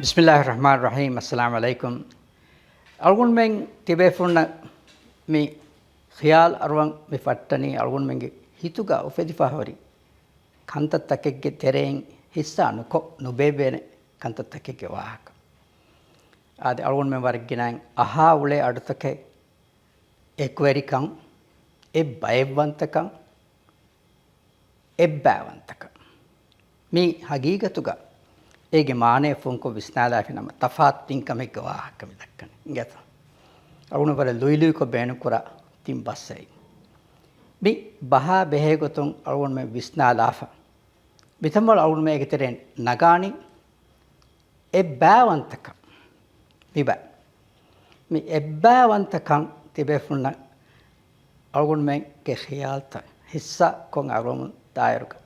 Bismillahirrahmanirrahim. Assalamualaikum. Algun meng tibe funna mi khiyal arwan mi fattani algun menge hituga ofedifa hori kantat takegge tereng hissa nuko nubebene kantat takegge wahaka ade algun men warginan aha ule adutake ekwerikam e baywantakam ebbawantakam mi hagigatuga ege maane funko visnala finama tafat tinkamegge wahaka mi dakkani ingata algun wala luilu ko benu kura tim bassai bi baha behegotun algun me visnalafa bitamal algun me geteren nagani ebbawantakam miba mi ebbawantakam tibefunna algun me ke khiyalta hissa kon algun dairuka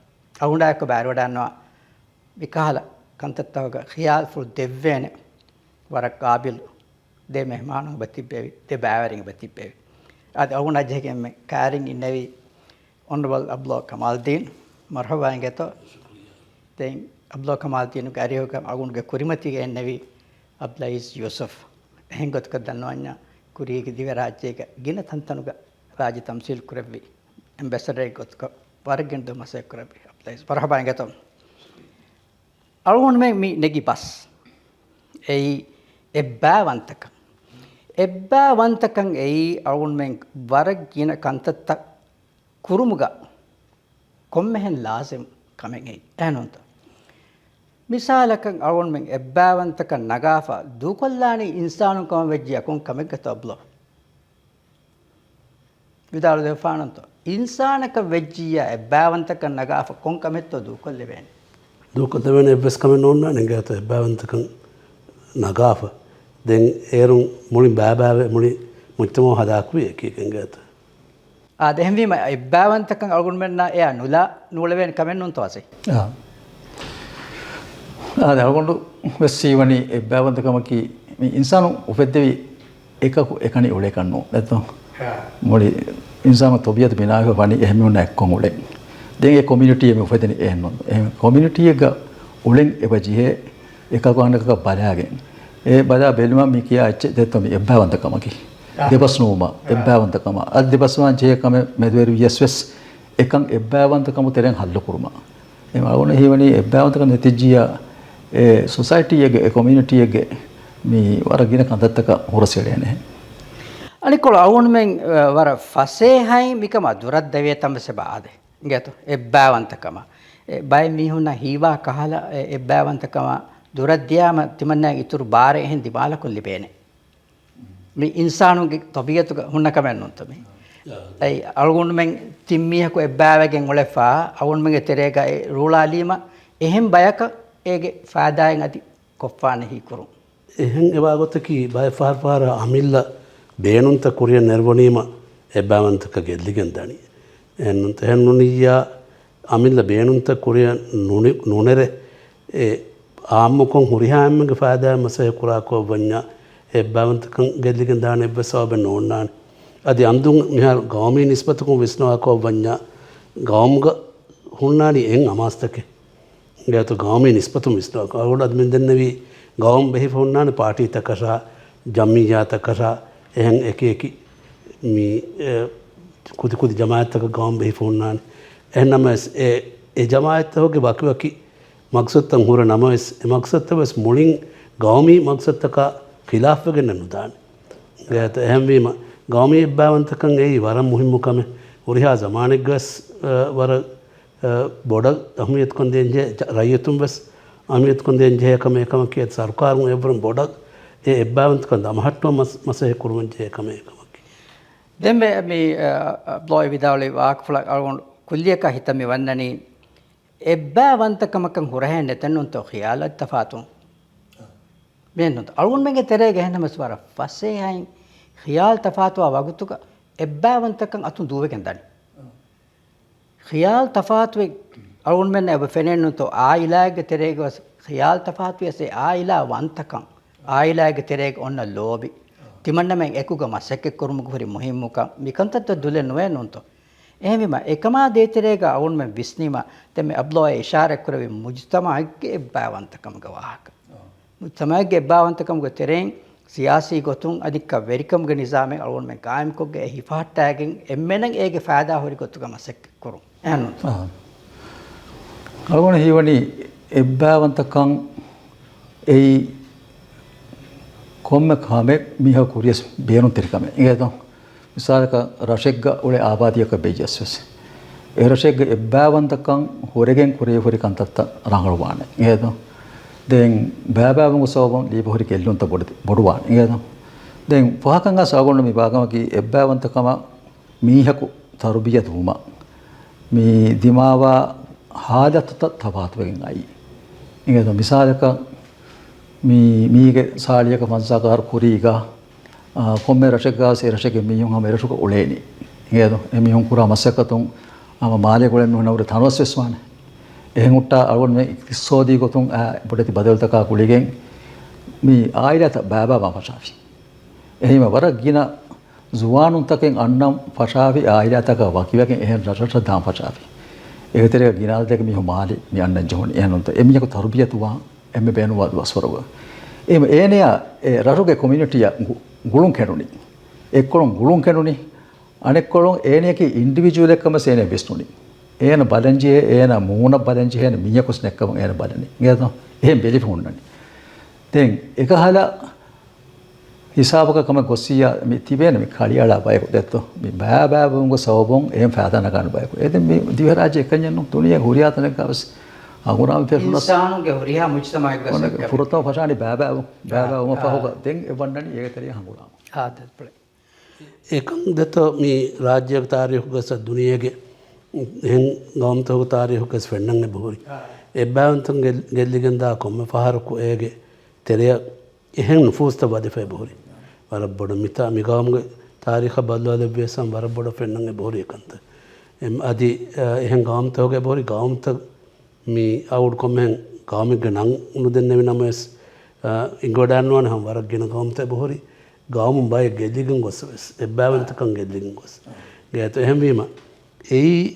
algun ko barodanwa bikala kantattawga khiyal ful devvene warak qabil de mehmanu batibbevi de bavaring batibbevi ad algun ajhege me karing innevi honorable Abdullah Kamaluddin marhaba ingeto den Abdullah Kamaluddin ko ariyoga algun ge kurimati ge innevi Abdulaziz Yusuf hengot ka danwanya kurige dive rajyega gina tantanuga raji tamsil kurevi ambassador got ko wargendo mase kurevi Abdulaziz marhaba ingeto algun me mi negi bas ei ebbawantakam ei algun men warag gina kantatta kurumuga kommehen lazim kamen ei enonta misalakan algun men ebbawantakam nagafa dukollani insanu kam vejja kon kamegga tablo vidal defananto insanaka vejjiya ebbawantakam nagafa kon kametto dukolle ven duukotevene ebbes kamen onna nengato ebbawantakam nagafa den erun mulin baabaave muli muttamo hadakuwi ekengata dehemwima ebbawantakam algun menna eya nula nuleven kamen non tawase algondu wessivani ebbawantakamaki mi insanu ufeddevi ekaku ekani ule kanno netto muli insanu tobiyat binaga wani ehmuna ekkon ule den e community me ufedeni ehnon community ga ulen ebajihe ekaku anaka balagen e bada belma mi kiya acce detto mi ebbawantakamaki debasnuma ebbawantakama ad debaswan je kame medweru yeswes ekan ebbawantakam teren hallu kurma e malgona hewani ebbawantakam netijia e society ege e community ege mi waragina kandattaka huraselene anikolo awun men wara fase hay mikama durad dewe tamse baade ngeto ebbawantakama e bay mihuna hiwa kahala ebbawantakama durad diyama timanna ituru bare hen dibala kulli bene mi insanu ge tabiyatu hunna kamen nonto mi ay algun men timmiha ko ebbawegen olefa awun men terega rula lima ehem bayaka ege faadayen adi koffane hi kurun ehen ebagotaki bay far amilla beenunta kuriya nervonima ebbawantaka gedligen dani ennunta hennuniya amilla beenunta kuriya nunere e ammukon hurihammege faada mase kura ko vanya ebbawantakan gedligen dani ebbe sawabe nonnan adi andun mihar gawmi nisbatukum visnawa ko vanya gawmuga hunnani en amastake gato gawmi nisbatu misna awod admin dennevi gawm behi fonnane party takasa jammiya takasa ehen ekeki mi kudi jamaat tak gawm behi fonnane ehnamas e jamaat hoge bakki maqsad tan hura namas e maqsad tabas mulin gawmi maqsad taka khilaf wegen nudan gato ehmima gawmi ebbawantakan ei waram muhimmu kame uriha zamane gas war boda ahmiyat kondenje rayatum bas ahmiyat kondenje ekam kiyat sarkarun ebrum boda e ebbawant konda mahatto mase kurunje ekam dembe mi bloy vidawli wakfula algon kulliyaka hitami wannani ebbawantakamakan hurahenne tennun to khiyalat tafatun menut algon menge terege hennamas wara fase hain khiyal tafatwa wagutuka ebbawantakan atun duwegen dani khiyal tafatwe algun men eb fenennu to ailage terege was khiyal tafatwe se aila wantakam ailage terege onna lobi timanna men ekuga masakke kurumugu hori muhimmuka mikantatta dule nowe nonto ehmima ekama de terege algun men visnima teme ablo ishara kurave mujtama ikke ebbawantakam ga wahaka mutamage ebbawantakam go tereng siyasi gotun adikka verikam ge nizame algon men qaim kogge hifattagen emmenen ege faada hori gotuga masek kurun anu algon hiwani ebbawantakam ei komme kame miha kurias beerun terikame ingedo misalaka rashegga ule abadiyaka bejasses e rashegga ebbawantakam horegen kuriye hori kantatta rangalwane ingedo den baabaabun sawbon libo hori kellunta boduwan ingedo den pahakanga sawgon mi bagamaki ebbawantakama mihaku tarbiyatuma mi dimawa haadatta tabatwegen ai ingedo misalaka මීගේ සාලියක මන්සාකාර කුරීගා කොම්මේ රෂකගා සේරෂකෙ මියුන් හැම රෂක උලේනි නේද එමියුන් කුරා මස්සකතුන් ආම මාලේ කොලෙන් නුනවර තනවස් වෙස්වානේ එහෙන් උට්ටා අලුන් මේ කිස්සෝදී ගොතුන් පොඩති බදල්තකා කුලිගෙන් මේ ආයිලත බාබා වපෂාවි එහිම වර ගින ජුවානුන් තකෙන් අන්නම් පෂාවි ආයිලතක වකිවකෙන් එහෙන් රෂට දාම් පෂාවි ඒතරේ ගිනාල් දෙක මිහු මාලේ මි අන්න ජොන් එහෙනුන්ත එමියක තරුබියතුවා එම්මෙ බේනුවා වස්වරව එම ඒනයා රරුගේ කොමියුනිටිය ගුළුන් කැඩුනි එක්කොළොන් ගුළුන් කැඩුනි අනෙක්කොළොන් ඒනයකේ ඉන්ඩිවිජුවල් එකම සේනේ බෙස්නුනි ඒන බලංජියේ ඒන මූණ බලංජියේ ඒන මියකුස් නැක්කම ඒන බලන්නේ නේද එහෙන් බෙලිෆුන්නනි දැන් එකහලා හිසාබක කම ගොසියා මේ තිබෙන මේ කලියාලා බයක දැත්තෝ මේ බෑබෑවුන්ග සෝබොන් එහෙන් ෆෑදන ගන්න බයක එතෙන් මේ දිවරාජ්‍ය එකඤ්ඤන්නු තුනිය හුරියාතන කවස් අගුරාම පෙරුණා ඉන්සානුගේ හොරියා මුජ්තමායි ගසක පුරතව පෂානි බෑබෑවුම පහුක දෙන් එවන්නනි ඒකතරිය හංගුරාම ආදත් ප්ලේ එකම් දත මේ රාජ්‍ය තාරියුක ගස දුනියගේ එහෙන් ගාම්තව තාරියුක ගස වෙන්නන්නේ බොහොරි එබ්බාවන්තන් ගෙල්ලිගෙන්දා කොම්ම පහරකු ඒගේ තෙරිය එහෙන් නුෆූස්ත වදෙෆේ බොහොරි වරබ්බොඩ මිතා මිගාම්ගේ තාරිඛ බල්වල බෙසම් වරබ්බොඩ වෙන්නන්නේ බොහොරි එකන්ත එම් අදි එහෙන් ගාම්තවගේ බොහොරි ගාම්ත මේ අවුඩ් කොමෙන් ගාමික නං උණු දෙන්නෙවි නමස් ඉංගොඩන්වන හම් වරක් ගෙන ගාම්ත බොහොරි ගාමුම් බය ගෙල්ලිගෙන් ගොස්සවස් එබ්බාවන්තකන් ගෙල්ලිගෙන් ගොස් ගෑත එහෙම වීම ඒ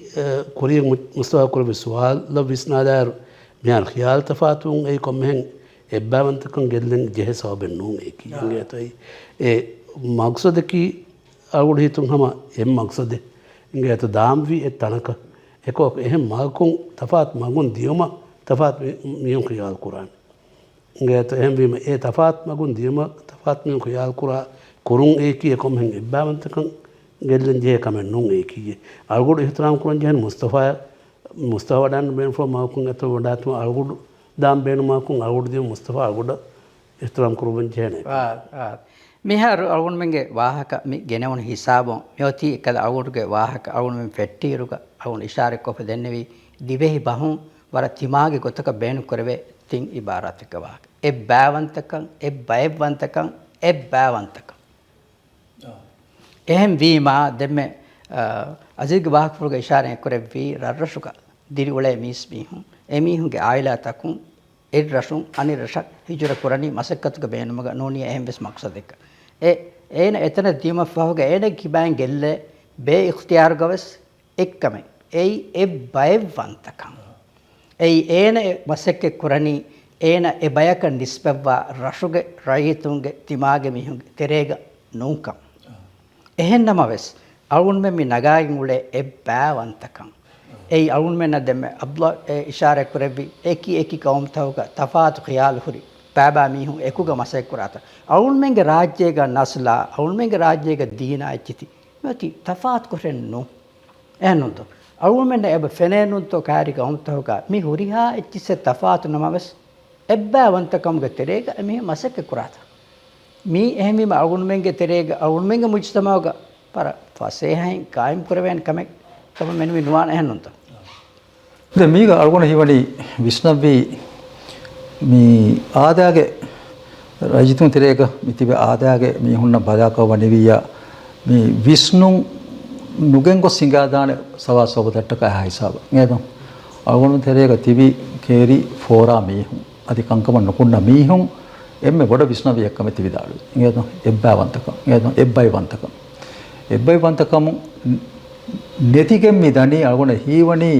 කුරිය මුස්තෆා කුරබි සුවාල විස්නාදාර මියල් ඛියාල් තෆාතුන් ඒ කොමෙන් එබ්බාවන්තකන් ගෙල්ලෙන් ජෙහ සවබෙන් නුන් ඒ කියන්නේ ඇතයි ඒ මක්සදකි අවුඩ හිතුන් හම එම් මක්සද ඉංගෑත දාම්වි ඒ තනක එකෝක එහෙම මගකුන් තෆාත් මගුන් දියුම තෆාත් මියුන් ඛියාල් කුරාන් ඉංගෑත එහෙම වීම ඒ තෆාත් මගුන් දියුම තෆාත් මියුන් ඛියාල් කුරා කුරුන් ඒ කී කොමෙන් එබ්බාවන්තකන් ගෙල්ලෙන් ජෙහ කමෙන් නුන් ඒ කී අල්ගොඩ ඉහතරාම් කුරන් ජෙහන් මුස්තෆා වඩන් බෙන් ෆෝ මගකුන් අත වඩාත් අල්ගොඩ දාම් බේන මගකුන් අල්ගොඩ දියුම මුස්තෆා අල්ගොඩ ඉහතරාම් කුරුබන් ජෙහන මිහර අල්ගොඩ මෙන්ගේ වාහක මි ගෙනවන හිසාබොන් යොති එකද අල්ගොඩගේ වාහක අල්ගොඩ මෙන් ෆෙට්ටිරුක අවුන් ඉෂාරෙක් කොප දෙන්නෙවි දිවෙහි බහුන් වර තිමාගේ ගොතක බේනු කරවේ තින් ඉබාරතික වාහක එ බෑවන්තකම් එ බයවන්තකම් එ බෑවන්තකම් එහෙම් වීමා දෙමෙ අජිග් වාහක පුරක ඉෂාරෙන් කරවි රරසුක දිරි වලේ මිස් මිහුන් එමිහුන්ගේ ආයිලා තකුන් එ රසුන් අනි රසක් හිජුර කුරණි මසක්කතුක බේනුමග නෝනිය එහෙම් වෙස් මක්සදෙක ඒන එතන දීම ෆහුගේ ඒන කිබෑන් ගෙල්ලේ බේ ඉක්තියාර ගවස් එක්කම එයි එ බයවන්තකම් එයි ඒන මසෙක්ක කුරණි ඒන එ බයක නිස්බවා රසුගේ රයිතුන්ගේ තිමාගේ මිහුන්ගේ තෙරේග නෝකම් එහෙන්නම වෙස් අලුන් මෙමි නගායින් උලේ එ බෑවන්තකම් එයි අලුන් මෙන්න දෙම අබ්දුල්ලා ඉෂාරා කරවි ඒකි කවුම් තවක තෆාත් ඛියාල් හුරි බෑබා මිහුන් එකුග මසෙක් කුරාත අලුන් මෙන්ගේ රාජ්‍යයක නස්ලා අලුන් මෙන්ගේ රාජ්‍යයක දීනා එච්චිති මෙති තෆාත් කොරෙන්නෝ එනොන්තෝ අලුන් මෙන්න එබ ෆෙනේනුන්තෝ කාරි කවුම් තවක මි හුරිහා එච්චිසෙ තෆාත් නමවස් එබ්බෑවන්තකම් ගතරේක මි මසෙක් කුරාත මී එහෙමීම අලුන් මෙන්ගේ තෙරේක අලුන් මෙන්ගේ මුජ්තමාවක පර ෆසේහයින් කායිම් කරවෙන් කමෙක් තම මෙනුවි නුවාන එහෙනොන්තෝ දැන් මේක අලුගොන හිවණි විස්නබ්බි මේ ආදාගේ රජිතුන් තෙරේක මිතිබ ආදාගේ මේ හුන්න බදාකව වණිවියා මේ විස්නු නුගෙන් ගොස් සිංගාදාන සවාසවදට්ට කය හිසාව නේද අලුගොන තෙරේක තිබි කේරි ෆෝරා මීහුන් අධි කංකම නොකුන්න මීහුන් එම්මෙ ගොඩ විස්නබ්බි එක්කම තිබිදාලු නේද එබ්බාවන්තකම් නේද එබ්බයිවන්තකම් नेतिकें मिदानी अगुण हीवनी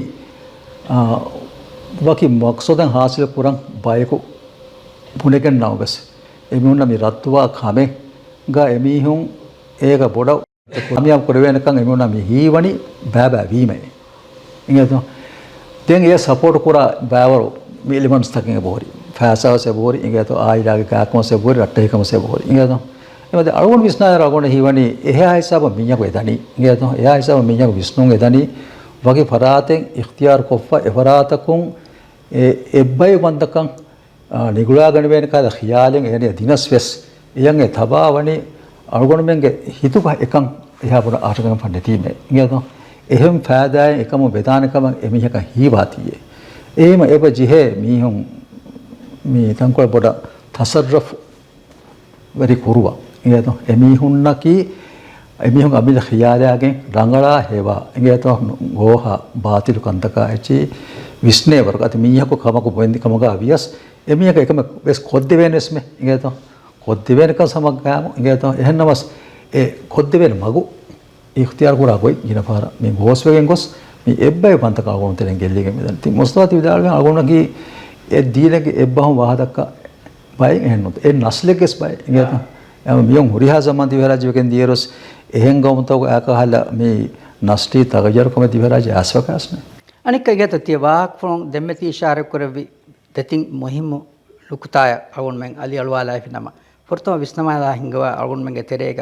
वकी मकसदं हासिल कुरं बायको පුණේකන් නවගස් එමුන්න මේ රත්තුවා කමෙ ගා එමිහුන් ඒක බොඩ කමියම් කරවෙනකන් එමුන්න මේ හීවණි බෑ වීමයි ඉංගත දැන් ඒ සපෝට් කරා බෑවරු මේ එලිමන්ට්ස් තකින් බෝරි ෆාසාවසේ බෝරි ඉංගත ආයිලාගේ කාක්මසේ බෝරි රට්ටේකමසේ බෝරි ඉංගත එමද අලුගුණ විස්නායර අගොණ හීවණි එහා හිසාව මිඤ්ඤක එදනි ඉංගත එහා හිසාව මිඤ්ඤක විස්නුන් එදනි වගේ ෆරාතෙන් ඉක්තියාර කොෆ්ෆා එෆරාතකුන් එබ්බයි වන්දකන් නිගුලාගෙන වෙන කාද ඛියාලෙන් එනේ දිනස්වෙස් යංගේ තබාවනි අලුගොණ මෙන්ගේ හිතුක එකන් එහා පුර ආටකම් ෆන්නේ තීමේ ඉංගත එහෙම ෆෑදාය එකම බෙදානකම එමිහක හීවාතියේ එහෙම එබ ජිහෙ මීහුන් මේ තංකොල පොඩ තසර්රෆ් වෙරි කුරුවා ඉංගත එමිහුන්නකි එමිහුන් අබිල ඛියාලයගෙන් රංගලා හේවා ඉංගත ගෝහා බාතිල් කන්තකා ඇචි විස්නේ වර්ගත මීහක කමක පොෙන්දි කමක අවියස් එමිහක එකම වෙස් කොද්ද වෙනස් මේ ඉංගත කොද්ද වෙනක සමග්ගාම ඉංගත එහෙන්නවස් ඒ කොද්ද වෙන මගු ඉක්තියාර කරා කොයි ගිනපාර මේ ගෝස් වේගෙන් ගොස් මේ එබ්බයි පන්තක අගොන් තෙන් ගෙල්ලිගෙ මෙතන ති මොස්තවාති විදාලගෙන් අගොන්ගේ ඒ දීලගේ එබ්බහම වහදක්ක බයි එහෙන්නොත් ඒ නස්ලෙකස් බයි ඉංගත එම මියොන් හුරිහා සම්බන්ධ විහරජයකින් දියරොස් එහෙන් ගොමතෝ ආකහල මේ නස්ටි තගජරකම දිවරජ ආස්වකාස්නේ අනික ගත තියවාක් ෆොන් දෙමෙති ඉෂාර කරවි දෙතින් මොහිම ලුකුතාය අගොන් මෙන් අලි අලවාලා ෆිනම ෆොර්තම විස්නමාලා හිඟවා අගොන් මෙන්ගේ තෙරේක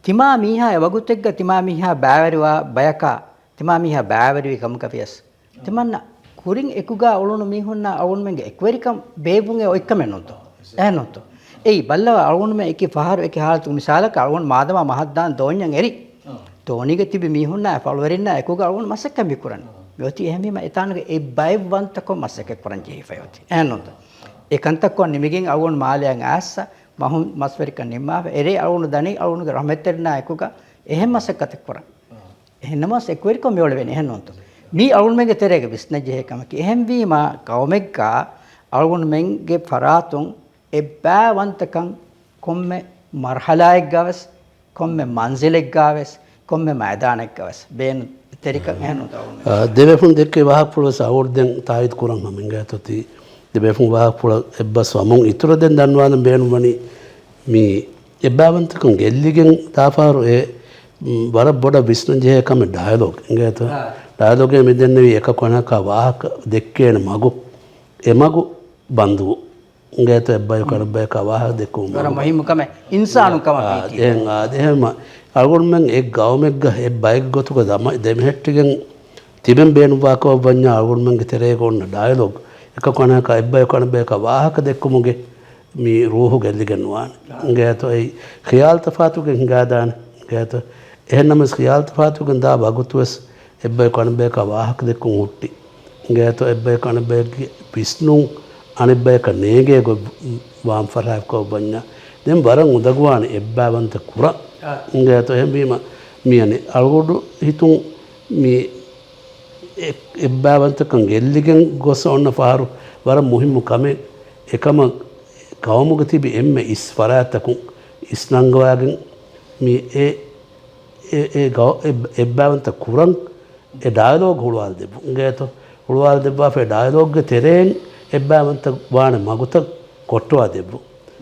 තිමා මීහා වගුතෙක්ග තිමා මීහා බෑවරිවා බයකා තිමා මීහා බෑවරිවි කමුකපියස් තිමන්න කුරින් එකුගා ඔළුණු මීහුන්න අගොන් මෙන්ගේ එක්වරිකම් බේබුන්ගේ ඔයික්කමෙන්නොතෝ එහෙන්නොතෝ ඒ බල්ලව අලුගොණ මේ එකේ පහර එකේ හාලතු මිසාලක අලුගොණ මාදම මහද්දාන් දෝඤ්ඤන් එරි තෝනිගේ තිබි මිහුන්න ෆලවරින්න එකුග අලුගොණ මසක්ක මිකුරන් යොති එහෙමම එතානක ඒ බයිවන්තක මසක කරන් ජීෆයොති එහෙන්නොත ඒකන්තක නිමිගෙන් අලුගොණ මාලයන් ආස්ස මහුන් මස්වරික නිම්මාව එරේ අලුගොණ දණි අලුගොණ රහමෙත්තරන එකුග එහෙම මසකත කරන් එහෙනමස් එක්වරික මෙවල වෙන එහෙන්නොත මේ අලුගොණ මෙගේ තෙරේක විස්නජේකම කි එහෙම් වීම කවමෙක්කා අලුගොණ මෙන්ගේ ෆරාතුන් එබ්බෑවන්තකන් කොම්මෙ මර්හලායක් ගවස් කොම්මෙ මන්සිලෙක් ගාවස් කොම්මෙ මයදානෙක් ගවස් බේන තෙරික එහෙනු දෙවෙෆුන් දෙකේ වහක් පුලස අවුර්දෙන් තායිත් කුරන් හමින් ගතති දෙවෙෆුන් වහක් පුල එබ්බස් වමුන් ඉතුරු දෙන් දන්වාන බේනුමනි මේ එබ්බෑවන්තකන් ගෙල්ලිගෙන් තාපාරු ඒ වර බොඩ විස්නජේ කම ඩයලොග් ඉංගත ඩයලොගේ මෙදෙන්නේ එක කොනක වාහක දෙක්කේන මගු එමගු බන්දු ඉංගත එබ්බයි කරබ්බයි කවාහ දෙකුම වර මහිමුකම ඉන්සානුකම පීති එහෙන් ආදෙම අලුගොණ මෙන් එක් ගාවමෙක්ග ඒ බයික් ගොතුක දම දෙමෙහෙට්ටිගෙන් තිබෙන් බේනුවාකව බඤ්ඤා අලුගොණ මෙන්ගේ තෙරේ කොන්න ඩයලොග් එක කොනක එබ්බයි කරබ්බයි කවාහක දෙකුමුගේ මේ රූහ ගෙල්ලිගෙන්වාන ඉංගත ඒ ඛියාල් තෆාතුගෙන් හිඟාදාන ඉංගත එහෙන්නම ඛියාල් තෆාතුගෙන් දා බගුතුස් එබ්බයි කරබ්බයි කවාහක දෙකුම් හුට්ටි ඉංගත එබ්බයි කරබ්බයි පිස්නු අනිබ්බයක නේගේ ගො වාම් ෆරාක් කෝ බඤ්ඤා දැන් වරන් උදගවාන එබ්බාවන්ත කුර ඉංගත එහෙම බීම මියනේ අලුගොඩු හිතුන් මේ එබ්බාවන්තකන් ගෙල්ලිගෙන් ගොස ඔන්න පාරු වර මුහිම්මු කමේ එකම කවමුග තිබි එම්මෙ ඉස් ෆරාතකුන් ඉස්නංගවාගෙන් මේ ඒ එබ්බාවන්ත කුරන් ඒ ඩයලොග් හුළුවල් දෙබු ඉංගත හුළුවල් දෙබ්බා ෆේ ඩයලොග් ගේ තෙරෙන් එබ්බෑවන්ත වාන මගුත කොට්ටවා දෙබ්බු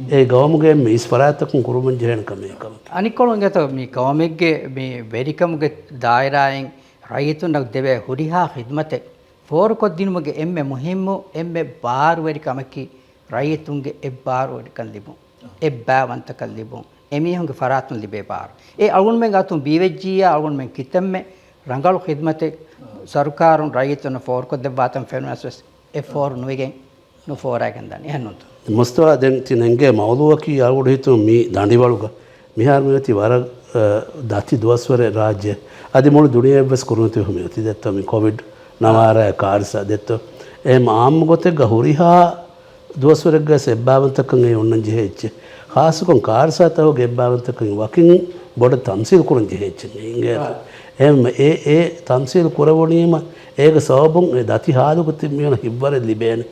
ඒ ගවමුගේ මේ ඉස්පරාතකුන් කුරුමන් ජෙහෙන කමේකම අනිකොළොන් ගත මේ කවමෙක්ගේ මේ වෙරිකමුගේ දායරායෙන් රයිතුනක් දෙවේ හුරිහා ඛිදමතේ ෆෝරකොත් දිනුමගේ එම්මෙ මුහිම්මු එම්මෙ බාරු වෙරිකමකි රයිතුන්ගේ එබ්බාරු වෙරිකන් ලිබු එබ්බෑවන්තකන් ලිබු එමිහුන්ගේ ෆරාතුන් ලිබේ බාර ඒ අලුගොණ මෙන් ගතුන් බීවෙජ්ජියා අලුගොණ මෙන් කිතෙම්මෙ රංගලු ඛිදමතේ සරුකාරුන් රයිතුන ෆෝරකොත් දෙබ්බාතම් ෆෙනවස්වස් F4 නුවේගෙන් නුෆෝරාගෙන් දන්නේ එහෙන්නොත් මුස්තවා දැන් තිනංගේ මවලුවකී අලුගොඩ හිතු මේ දඬිවලුක මිහාර මෙති වර දති දවස්වර රාජ්‍ය අදි මොළු දුනියෙ බස් කරුණති හොමියති දෙත්ත මේ කොවිඩ් නවාරය කාර්ස දෙත්ත එම් ආම් ගොතේ ගහුරිහා දවස්වරග සෙබ්බාවන්තකන් ඒ ඔන්න ජෙහෙච්ච ખાસකොන් කාර්සතව ගෙබ්බාවන්තකන් වකින් බොඩ තම්සිල් කුරන් ජෙහෙච්ච ඉංගේ එම් ඒ තම්සිල් කුරවණීම ඒක සවබුන් ඒ දති හාදුකුත් මියන හිබ්වර ලිබේන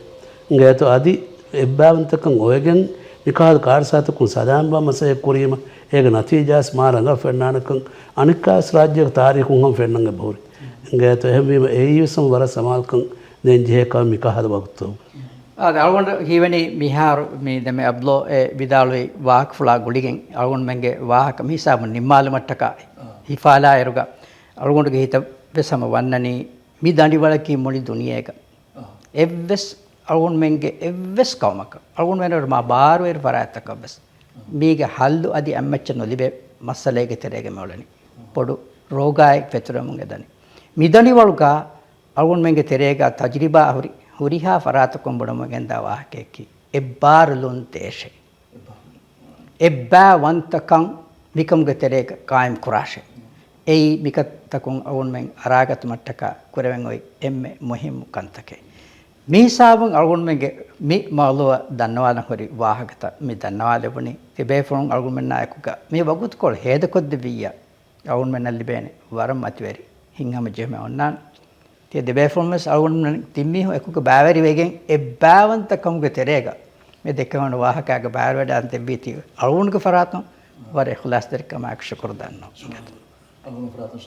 ඉංගේත අදි එබ්බාවන්තකන් ඔයගෙන් විකාල් කාර්සතකුන් සදාම් බමසේ කුරීම ඒක නතිජාස් මාරංග ෆෙන්නානකන් අනිකාස් රාජ්‍යක තාරිකුන් හම් ෆෙන්නංග බෝරි ඉංගේත එහෙම ඒ යසම් වර සමාල්කන් දැන් ජෙහකම් මිකහද වක්තෝ ಅಳ್ಗೊಂಡು ಹೀವನಿ ಮಿಹಾರು ಮೀ ದೆಮೆ ಅಬ್ಲೋ ಎ ವಿದಾಳುವೆ ವಾಹಕ ಫುಳಾ ಗುಳಿಗೆಂ ಅಳ್ಗೊಂಡು ಮೆಂಗೆ ವಾಹಕ ಮೀಸಾಬು ನಿಮ್ಮಾಲು ಮಟ್ಟಕ ಹಿಫಾಲಾ ಎರುಗ ಅಳ್ಗೊಂಡುಗೆ ಹಿತ ಬೆಸಮ ವನ್ನನಿ ಮಿ ದಂಡಿ ಬಳಕಿ ಮುಳಿ ದುನಿಯೇಗ ಎವ್ವೆಸ್ ಅಳ್ಗೊಂಡು ಮೆಂಗೆ ಎವ್ವೆಸ್ ಕೌಮಕ ಅಳ್ಗೊಂಡು ಮೆನವರು ಮಾ ಬಾರುವೇರು ಪರಾಯತಕ ಬೆಸ್ ಮೀಗೆ ಹಲ್ಲು ಅದಿ ಅಮ್ಮೆಚ್ಚ ನೊಲಿಬೆ ಮಸ್ಸಲೆಗೆ ತೆರೆಗೆ ಮೇಳನಿ ಪೊಡು ರೋಗಾಯ ಪೆತುರಮುಂಗೆ ದನಿ ಮಿದನಿ ಒಳಗ ಅಳ್ಗೊಂಡು ಮೆಂಗೆ ತೆರೆಗ ತಜ್ರಿಬಾ ಹುರಿ ಹುರಿಹಾ ಫರಾತಕೊಂಬುಡಮಗೆಂದ ವಾಹಕೆಕ್ಕಿ ಎಬ್ಬಾರುಲುನ್ ತೇಷೆ ಎಬ್ಬಾ ವಂತಕಂ ಮಿಕಮ್ಗೆ ತೆರೆಗ ಕಾಯಂ ಕುರಾಶೆ ಎಯಿ ಮಿಕತ್ತಕುಂ ಅಳ್ಗೊಂಡು ಮೆಂಗೆ ಅರಾಗತ್ ಮಟ್ಟಕ ಕುರೆವೆಂಗ್ ಒಯ್ ಎಮ್ಮೆ ಮುಹಿಮ್ ಕಂತಕೆ ಮೀಸಾಬಂ ಅಳ್ಗೊಂಡು ಮೆಂಗೆ ಮಿ ಮಾಲುವ ದನ್ನವಾದ ಹೊರಿ ವಾಹಕತ ಮಿ ದನ್ನವಾದ ಬುಣಿ ತಿಬೇಫುಂ ಅಳ್ಗೊಂಡು ಮೆನ್ನ ನಾಯಕುಗ ಮೀ ಬಗುತ್ಕೊಳ್ ಹೇದಕೊದ್ದು ಬಿಯ್ಯ ಅಳ್ಗೊಂಡು ಮೆನ್ನಲ್ಲಿ ಬೇನೆ ವರಂ ಅತಿವೆರಿ ಹಿಂಗಮ ಜೆಮೆ ಒನ್ನಾನ್ ತಿ ದೆಬೇಫುಂಮೆಸ್ ಅಳ್ಗೊಂಡು ಮೆನ್ ತಿಮ್ಮಿಹು ಎಕುಗ ಬ್ಯಾವೆರಿ ವೇಗೆಂ ಎಬ್ಬಾವಂತ ಕಮ್ಗೆ ತೆರೆಗ ಮೆ ದೆಕ್ಕಮಂಡು ವಾಹಕಾಗ ಬ್ಯಾವೆಡ ಅಂತ ಬೀತಿ ಅಳ್ಗೊಂಡ್ಗೆ ಫರಾತಂ ವರೆ ಖುಲಾಸ್ ದರಿಕ ಮಾಕ್ ಶುಕ್ರ ದನ್ನೋ Algum prato